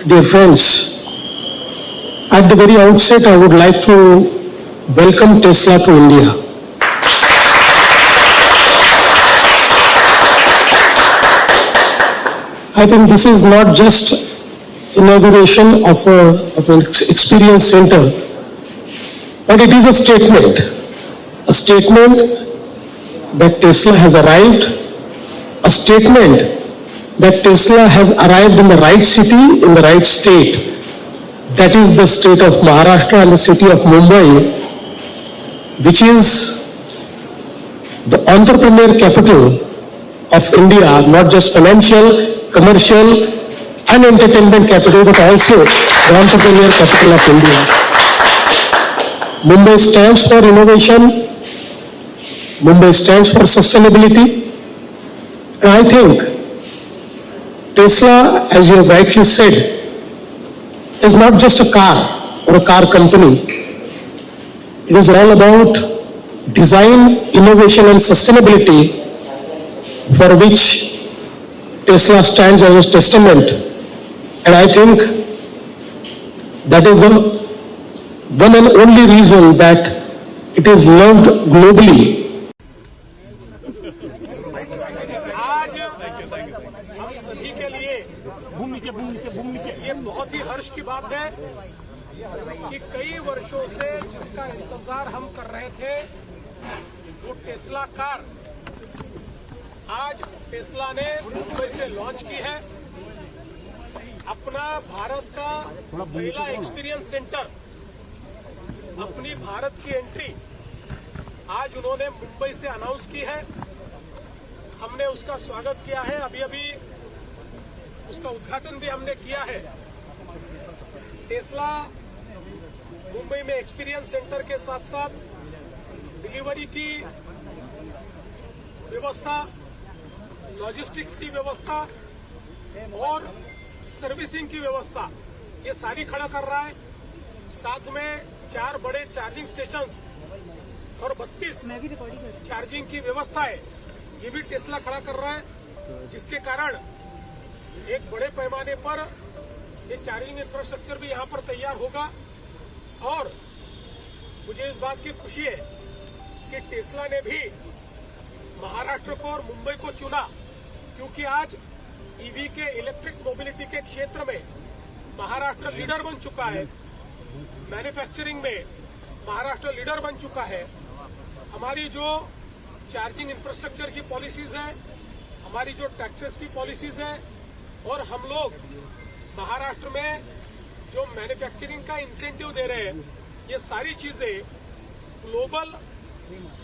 dear friends, at the very outset, I would like to welcome Tesla to India. I think this is not just inauguration of an experience center, but it is a statement that Tesla has arrived, a statement that Tesla has arrived in the right city, in the right state. That is the state of Maharashtra and the city of Mumbai, which is the entrepreneur capital of India, not just financial, commercial and entertainment capital, but also the entrepreneur capital of India. Mumbai stands for innovation. Mumbai stands for sustainability. And I think Tesla, as you have rightly said, is not just a car or a car company. It is all about design, innovation and sustainability, for which Tesla stands as a testament. And I think that is the one and only reason that it is loved globally. हम सभी के लिए ये बहुत ही हर्ष की बात है कि कई वर्षों से जिसका इंतजार हम कर रहे थे, वो टेस्ला कार आज टेस्ला ने मुंबई से लॉन्च की है। अपना भारत का पहला एक्सपीरियंस सेंटर, अपनी भारत की एंट्री आज उन्होंने मुंबई से अनाउंस की है। हमने उसका स्वागत किया है, अभी अभी उसका उद्घाटन भी हमने किया है। टेस्ला मुंबई में एक्सपीरियंस सेंटर के साथ साथ डिलीवरी की व्यवस्था, लॉजिस्टिक्स की व्यवस्था और सर्विसिंग की व्यवस्था, ये सारी खड़ा कर रहा है। साथ में 4 बड़े चार्जिंग स्टेशन और 32 चार्जिंग की व्यवस्था है, ये भी टेस्ला खड़ा कर रहा है, जिसके कारण एक बड़े पैमाने पर ये चार्जिंग इंफ्रास्ट्रक्चर भी यहां पर तैयार होगा। और मुझे इस बात की खुशी है कि टेस्ला ने भी महाराष्ट्र को और मुंबई को चुना, क्योंकि आज ईवी के इलेक्ट्रिक मोबिलिटी के क्षेत्र में महाराष्ट्र लीडर बन चुका है। मैन्युफैक्चरिंग में महाराष्ट्र लीडर बन चुका है। हमारी जो चार्जिंग इंफ्रास्ट्रक्चर की पॉलिसीज है, हमारी जो टैक्सेस की पॉलिसीज है, और हम लोग महाराष्ट्र में जो मैन्युफैक्चरिंग का इंसेंटिव दे रहे हैं, ये सारी चीजें ग्लोबल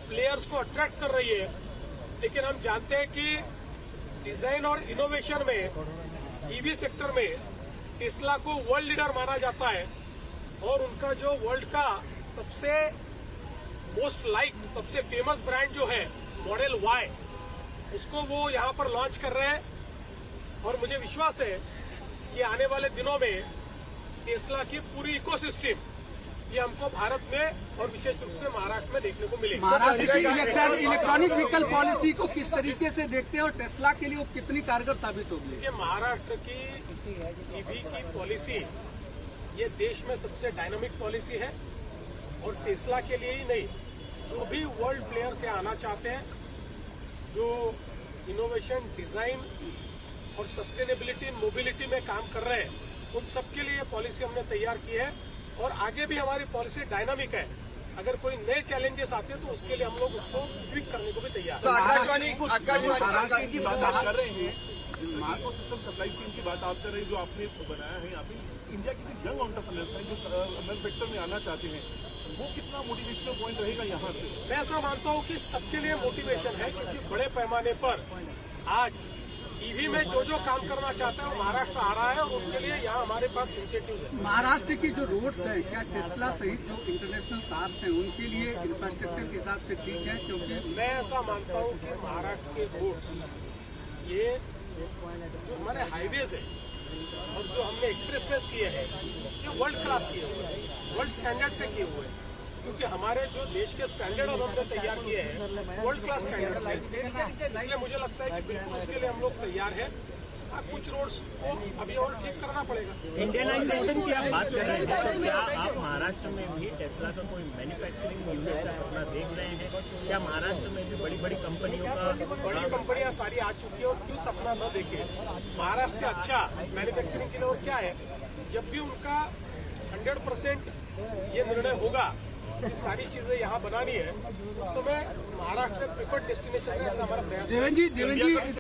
प्लेयर्स को अट्रैक्ट कर रही है। लेकिन हम जानते हैं कि डिजाइन और इनोवेशन में ईवी सेक्टर में टेस्ला को वर्ल्ड लीडर माना जाता है, और उनका जो वर्ल्ड का सबसे मोस्ट लाइक्ड, सबसे फेमस ब्रांड जो है मॉडल वाई, उसको वो यहां पर लॉन्च कर रहे हैं। और मुझे विश्वास है कि आने वाले दिनों में टेस्ला की पूरी इकोसिस्टम ये हमको भारत में और विशेष रूप से महाराष्ट्र में देखने को मिलेगी। महाराष्ट्र की इलेक्ट्रॉनिक व्हीकल पॉलिसी को किस तरीके से देखते हैं और टेस्ला के लिए वो कितनी कारगर साबित होगी? ये महाराष्ट्र की ईवी की पॉलिसी ये देश में सबसे डायनामिक पॉलिसी है, और टेस्ला के लिए ही नहीं, जो भी वर्ल्ड प्लेयर्स यहाँ आना चाहते हैं, जो इनोवेशन, डिजाइन और सस्टेनेबिलिटी, मोबिलिटी में काम कर रहे हैं, उन सबके लिए पॉलिसी हमने तैयार की है। और आगे भी हमारी पॉलिसी डायनामिक है। अगर कोई नए चैलेंजेस आते हैं तो उसके लिए हम लोग उसको ट्वीक करने को भी तैयार हैं। आकाशवाणी की बात आप कर रहे हैं, इको सिस्टम सप्लाई चेन की बात आप कर रहे हैं, जो आपने बनाया है यहाँ पे। इंडिया के जो यंग एंटरप्रेन्योर्स हैं, जो मैन्युफैक्चर में आना चाहते हैं, वो कितना मोटिवेशनल पॉइंट रहेगा यहाँ से? मैं ऐसा मानता हूँ कि सबके लिए मोटिवेशन है, क्योंकि बड़े पैमाने पर आज ईवी में जो जो काम करना चाहता है वो महाराष्ट्र आ रहा है, और उनके लिए यहाँ हमारे पास इंसेंटिव है। महाराष्ट्र की जो रोड्स हैं, क्या टेस्ला सहित जो इंटरनेशनल कार्स हैं उनके लिए इंफ्रास्ट्रक्चर के हिसाब से ठीक है? क्योंकि मैं ऐसा मानता हूँ कि महाराष्ट्र के रोड्स, ये जो हमारे हाईवेज है और जो हमने एक्सप्रेसवेज किए हैं, ये वर्ल्ड क्लास किए हुए हैं, वर्ल्ड स्टैंडर्ड से किए हुए हैं। क्योंकि हमारे जो देश के स्टैंडर्ड अब हमने तैयार किए हैं वर्ल्ड क्लास स्टैंडर्ड है, इसलिए मुझे लगता है कि बिल्कुल उसके लिए हम लोग तैयार हैं। कुछ रोड्स को अभी और ठीक करना पड़ेगा। इंडियनाइजेशन की आप बात कर रहे हैं, तो क्या आप महाराष्ट्र में भी टेस्ला का कोई मैन्युफैक्चरिंग यूनिट का सपना देख रहे हैं? क्या महाराष्ट्र में भी बड़ी बड़ी कंपनियों का बड़ी कंपनियां सारी आ चुकी है और क्यों सपना न देखे। महाराष्ट्र से अच्छा मैन्युफैक्चरिंग के लिए और क्या है, जब भी उनका 100% ये निर्णय होगा कि सारी चीजें यहाँ बनानी है, उस समय महाराष्ट्र प्रिफर्ड डेस्टिनेशन है, ऐसा हमारा प्रयास है। देवेंद्र जी